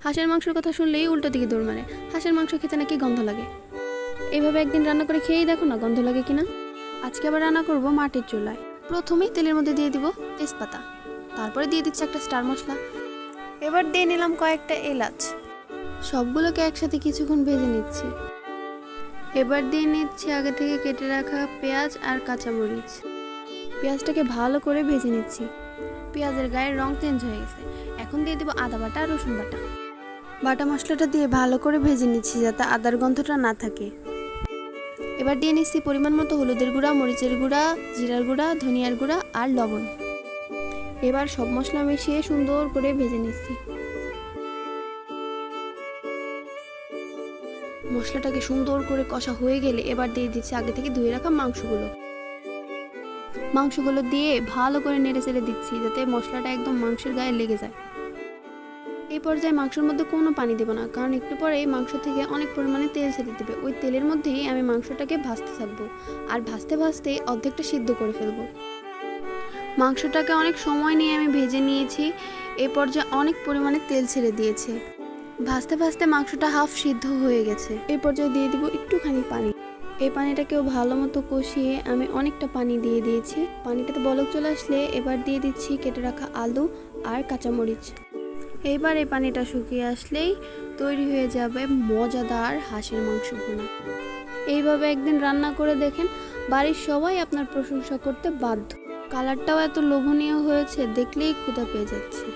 হাঁসের মাংসের কথা শুনলেই উল্টো দিকে দৌড় মারে। হাঁসের মাংস খেতে নাকি গন্ধ লাগে। এইভাবে একদিন রান্না করে খেয়েই দেখো না গন্ধ লাগে কিনা। আজকে আবার রান্না করব মাটির চুলায়। প্রথমেই তেলের মধ্যে দিয়ে দিব তেজপাতা, তারপরে দিয়ে দিচ্ছি একটা স্টার মশলা, এবার দিয়ে নিলাম কয়েকটা এলাচ। সবগুলোকে একসাথে কিছুক্ষণ ভেজে নিচ্ছি। এবার দিয়ে নিচ্ছি আগে থেকে কেটে রাখা পেঁয়াজ আর কাঁচামরিচ। পেঁয়াজটাকে ভালো করে ভেজে নিচ্ছি। পেঁয়াজের গায়ের রং চেঞ্জ হয়ে গেছে। এখন দিয়ে দেবো আদা বাটা আর রসুন বাটা। বাটা মশলাটা দিয়ে ভালো করে ভেজে নিচ্ছি যাতে আদার গন্ধটা না থাকে। এবার দিয়ে নিচ্ছি পরিমাণ মতো হলুদের গুঁড়া, মরিচের গুঁড়া, জিরার গুঁড়া, ধনিয়ার গুঁড়া আর লবণ। এবার সব মশলা মিশিয়ে সুন্দর করে ভেজে নিচ্ছি। মশলাটাকে সুন্দর করে কষা হয়ে গেলে এবার দিয়ে দিচ্ছি আগে থেকে ধুয়ে রাখা মাংসগুলো দিয়ে ভালো করে নেড়ে চেড়ে দিচ্ছি যাতে মশলাটা একদম মাংসের গায়ে লেগে যায়। এই পর্যায়ে মাংসের মধ্যে কোনো পানি দেবো না, কারণ একটু পরে মাংস থেকে অনেক পরিমাণে তেল ছেড়ে দেবে। ওই তেলের মধ্যেই আমি মাংসটাকে ভাজতে থাকবো, আর ভাজতে ভাজতে অর্ধেকটা সিদ্ধ করে ফেলবো। মাংসটাকে অনেক সময় নিয়ে আমি ভেজে নিয়েছি। এই পর্যায়ে অনেক পরিমাণে তেল ছেড়ে দিয়েছে। ভাজতে ভাজতে মাংসটা হাফ সিদ্ধ হয়ে গেছে। এই পর্যায়ে দিয়ে দিব একটুখানি পানি। এই পানিটাকেও ভালো মতো কষিয়ে আমি অনেকটা পানি দিয়ে দিয়েছি। পানিটাতে বলক চলে আসলে এবার দিয়ে দিচ্ছি কেটে রাখা আলু আর কাঁচামরিচ। এইবার এই পানিটা শুকিয়ে আসলেই তৈরি হয়ে যাবে মজাদার হাঁসের মাংস ভুনা। এইভাবে একদিন রান্না করে দেখেন, বাড়ির সবাই আপনার প্রশংসা করতে বাধ্য। কালারটাও এত লোভনীয় হয়েছে, দেখলেই ক্ষুধা পেয়ে যাচ্ছে।